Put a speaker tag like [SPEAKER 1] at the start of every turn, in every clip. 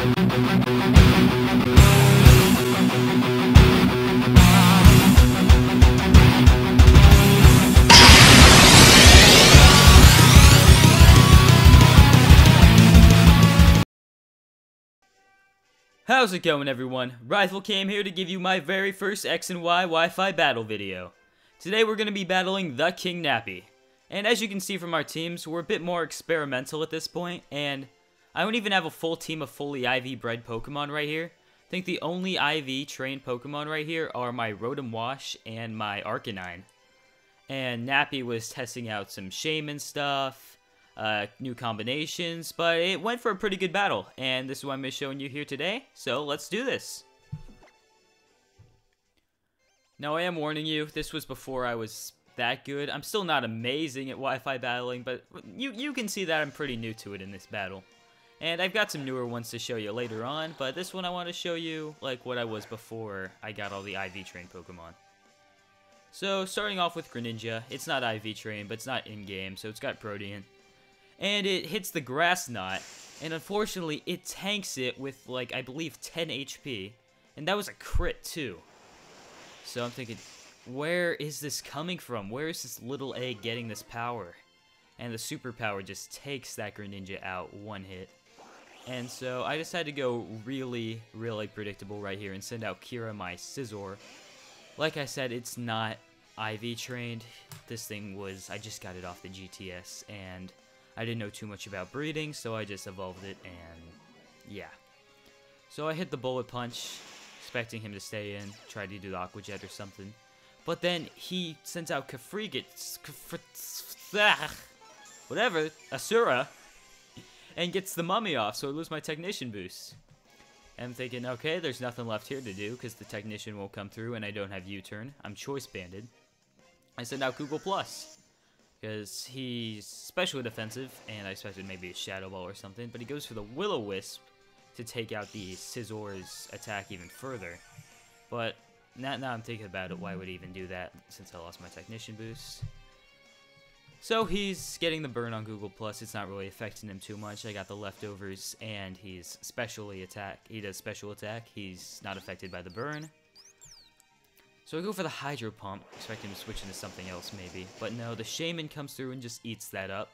[SPEAKER 1] How's it going, everyone? Rival came here to give you my very first X and Y Wi-Fi battle video. Today we're going to be battling TheKingNappy. And as you can see from our teams, we're a bit more experimental at this point, and I don't even have a full team of fully IV bred Pokemon right here. I think the only IV trained Pokemon right here are my Rotom Wash and my Arcanine. And Nappy was testing out some Shaman stuff, new combinations, but it went for a pretty good battle, and this is what I'm showing you here today, so let's do this. Now, I am warning you, this was before I was that good. I'm still not amazing at Wi-Fi battling, but you can see that I'm pretty new to it in this battle. And I've got some newer ones to show you later on, but this one I want to show you like what I was before I got all the IV trained Pokemon. So, starting off with Greninja, it's not IV trained, but it's not in-game, so it's got Protean. And it hits the grass knot, and unfortunately it tanks it with, like, I believe 10 HP, and that was a crit too. So I'm thinking, where is this coming from? Where is this little egg getting this power? And the superpower just takes that Greninja out one hit. And so I decided to go really, really predictable right here and send out Kira, my Scizor. Like I said, it's not IV trained. This thing was, I just got it off the GTS, and I didn't know too much about breeding, so I just evolved it, and yeah. So I hit the Bullet Punch, expecting him to stay in, try to do the Aqua Jet or something. But then he sends out whatever, Asura, and gets the Mummy off, so I lose my Technician boost. And I'm thinking, okay, there's nothing left here to do, because the Technician won't come through, and I don't have U-turn. I'm Choice Banded. I send out Google Plus, because he's specially defensive, and I expected maybe a Shadow Ball or something, but he goes for the Will-O-Wisp to take out the Scizor's attack even further. But now I'm thinking about it, why would he even do that, since I lost my Technician boost? So he's getting the burn on Google Plus. It's not really affecting him too much. I got the leftovers, and he's specially attack. He does special attack. He's not affected by the burn. So I go for the Hydro Pump, expecting him to switch into something else maybe. But no, the Shaman comes through and just eats that up.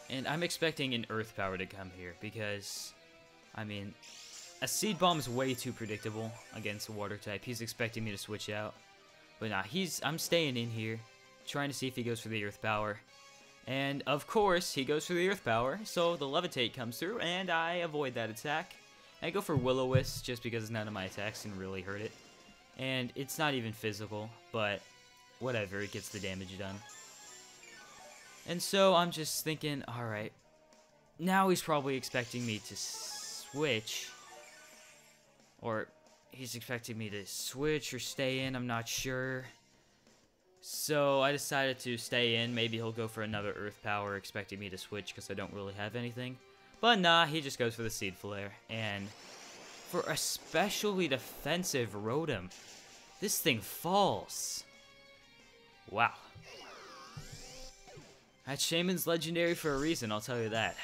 [SPEAKER 1] And I'm expecting an Earth Power to come here because, I mean, a Seed Bomb's way too predictable against a Water type. He's expecting me to switch out. But nah, I'm staying in here, trying to see if he goes for the Earth Power. And of course, he goes for the Earth Power, so the Levitate comes through, and I avoid that attack. I go for Will-O-Wisp just because none of my attacks can really hurt it. And it's not even physical, but whatever, it gets the damage done. And so I'm just thinking, alright, now he's probably expecting me to switch. Or he's expecting me to switch or stay in, I'm not sure. So I decided to stay in. Maybe he'll go for another Earth Power, expecting me to switch because I don't really have anything. But nah, he just goes for the Seed Flare. And for a specially defensive Rotom, this thing falls. Wow. That Shaman's legendary for a reason, I'll tell you that.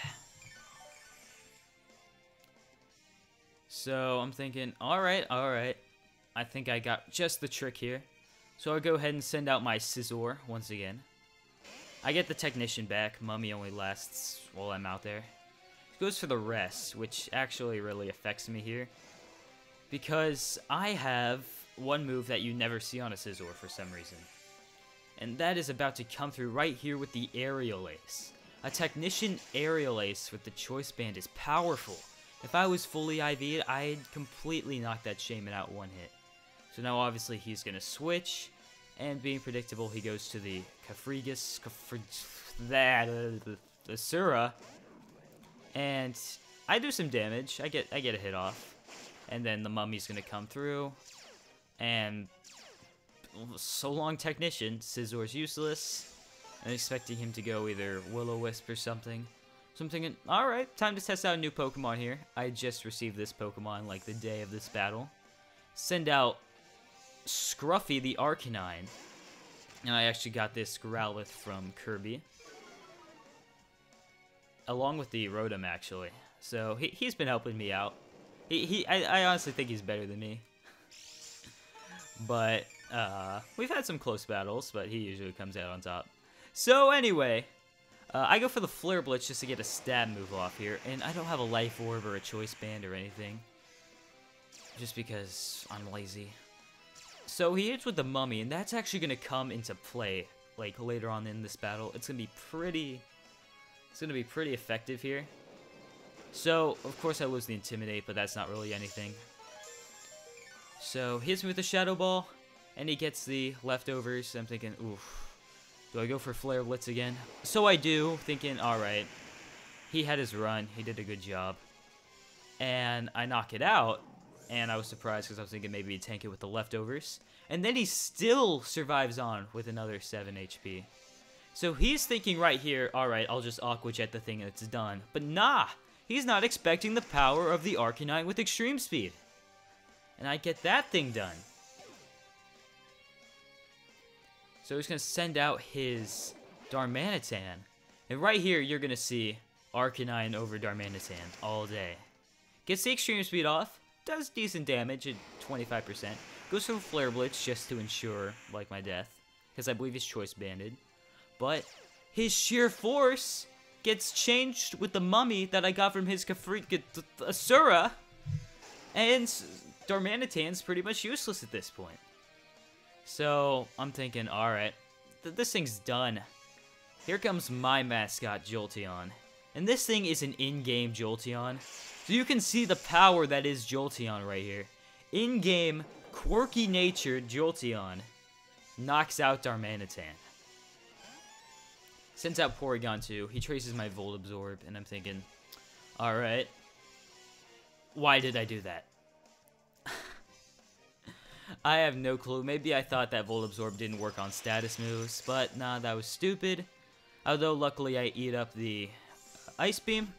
[SPEAKER 1] So I'm thinking, alright. I think I got just the trick here. So I'll go ahead and send out my Scizor once again. I get the Technician back. Mummy only lasts while I'm out there. Goes for the rest, which actually really affects me here, because I have one move that you never see on a Scizor for some reason, and that is about to come through right here with the Aerial Ace. A Technician Aerial Ace with the Choice Band is powerful. If I was fully IV'd, I'd completely knock that Shaman out one hit. So now obviously he's going to switch, and being predictable, he goes to the the Sura. And I do some damage. I get a hit off, and then the Mummy's gonna come through, and so long Technician. Scizor's useless. I'm expecting him to go either Will-O-Wisp or something. So I'm thinking, all right, time to test out a new Pokemon here. I just received this Pokemon like the day of this battle. Send out Scruffy the Arcanine, and I actually got this Growlithe from Kirby. along with the Rotom, actually. So he's been helping me out. I honestly think he's better than me. But we've had some close battles, but he usually comes out on top. So anyway, I go for the Flare Blitz just to get a stab move off here, and I don't have a Life Orb or a Choice Band or anything, just because I'm lazy. So he hits with the Mummy, and that's actually going to come into play like later on in this battle. It's going to be pretty effective here. So, of course I lose the Intimidate, but that's not really anything. So, he hits me with the Shadow Ball, and he gets the leftovers. I'm thinking, oof, do I go for Flare Blitz again? So I do, thinking, alright, he had his run, he did a good job. And I knock it out, and I was surprised because I was thinking maybe he'd tank it with the leftovers. And then he still survives on with another 7 HP. So he's thinking right here, alright, I'll just Aqua Jet the thing and it's done. But nah! He's not expecting the power of the Arcanine with Extreme Speed. And I get that thing done. So he's going to send out his Darmanitan. And right here, you're going to see Arcanine over Darmanitan all day. Gets the Extreme Speed off. Does decent damage at 25%. Goes for Flare Blitz just to ensure, like, my death. Because I believe he's Choice Banded. But his sheer force gets changed with the Mummy that I got from his Asura. And Darmanitan's pretty much useless at this point. So I'm thinking, alright, this thing's done. Here comes my mascot, Jolteon. And this thing is an in-game Jolteon. So you can see the power that is Jolteon right here. In-game, quirky-natured Jolteon knocks out Darmanitan. Sends out Porygon 2. He traces my Volt Absorb, and I'm thinking, alright, why did I do that? I have no clue. Maybe I thought that Volt Absorb didn't work on status moves, but nah, that was stupid. Although, luckily, I eat up the Ice Beam,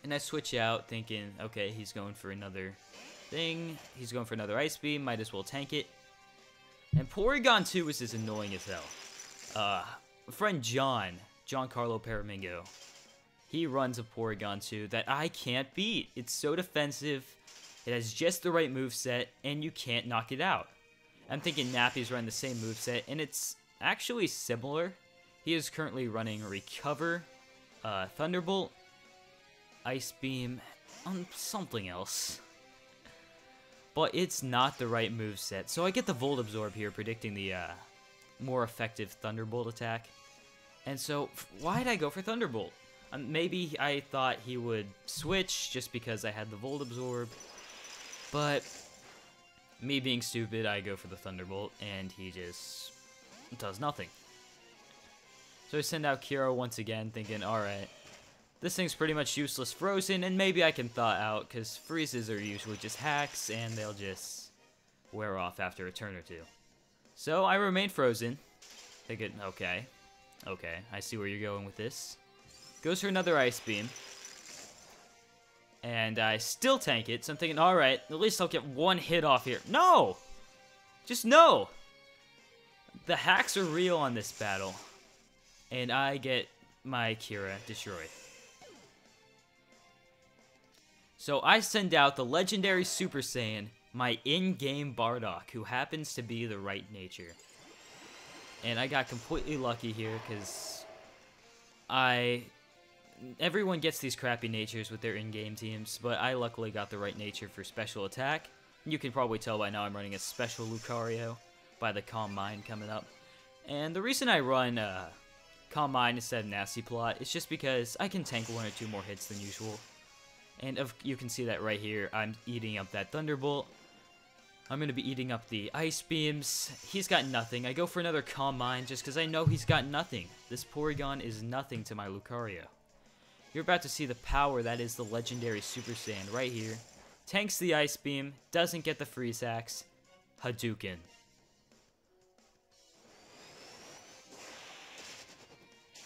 [SPEAKER 1] and I switch out thinking, okay, he's going for another thing. He's going for another Ice Beam. Might as well tank it. And Porygon 2 is as annoying as hell. My friend Giancarlo Paramingo, he runs a Porygon 2 that I can't beat. It's so defensive, it has just the right moveset, and you can't knock it out. I'm thinking Nappy's running the same moveset, and it's actually similar. He is currently running Recover, Thunderbolt, Ice Beam, something else. But it's not the right moveset, so I get the Volt Absorb here, predicting the more effective Thunderbolt attack. And so, why did I go for Thunderbolt? Maybe I thought he would switch just because I had the Volt Absorb. But, me being stupid, I go for the Thunderbolt, and he just does nothing. So I send out Kiro once again, thinking, alright, this thing's pretty much useless frozen, and maybe I can thaw out, because freezes are usually just hacks, and they'll just wear off after a turn or two. So I remain frozen. Thinking, okay, I see where you're going with this. Goes for another Ice Beam. And I still tank it, so I'm thinking, alright, at least I'll get one hit off here. No! Just no! The hacks are real on this battle. And I get my Kira destroyed. So I send out the legendary Super Saiyan, my in-game Bardock, who happens to be the right nature. And I got completely lucky here, because everyone gets these crappy natures with their in-game teams, but I luckily got the right nature for special attack. You can probably tell by now I'm running a special Lucario by the Calm Mind coming up. And the reason I run Calm Mind instead of Nasty Plot is just because I can tank 1 or 2 more hits than usual. And you can see that right here, I'm eating up that Thunderbolt. I'm going to be eating up the Ice Beams. He's got nothing. I go for another Calm Mind just because I know he's got nothing. This Porygon is nothing to my Lucario. You're about to see the power that is the legendary Super Saiyan right here. Tanks the Ice Beam, doesn't get the Freeze Axe. Hadouken.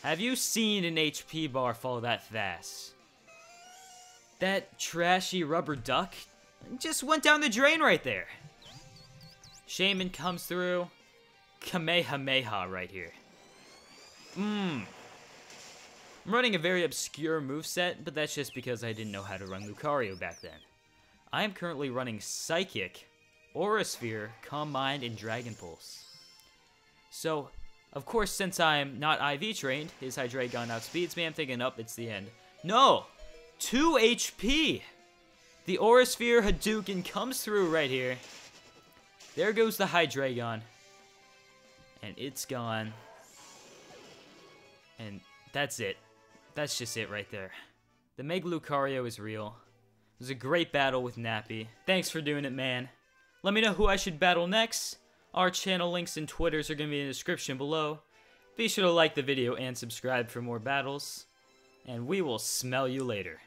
[SPEAKER 1] Have you seen an HP bar fall that fast? That trashy rubber duck just went down the drain right there. Shaman comes through. Kamehameha right here. I'm running a very obscure moveset, but that's just because I didn't know how to run Lucario back then. I am currently running Psychic, Aura Sphere, Calm Mind, and Dragon Pulse. So, of course, since I'm not IV trained, his Hydreigon outspeeds me, I'm thinking, oh, it's the end. No! 2 HP! The Aura Sphere Hadouken comes through right here. There goes the Hydreigon. And it's gone. And that's it. That's just it right there. The Mega Lucario is real. It was a great battle with Nappy. Thanks for doing it, man. Let me know who I should battle next. Our channel links and Twitters are going to be in the description below. Be sure to like the video and subscribe for more battles. And we will smell you later.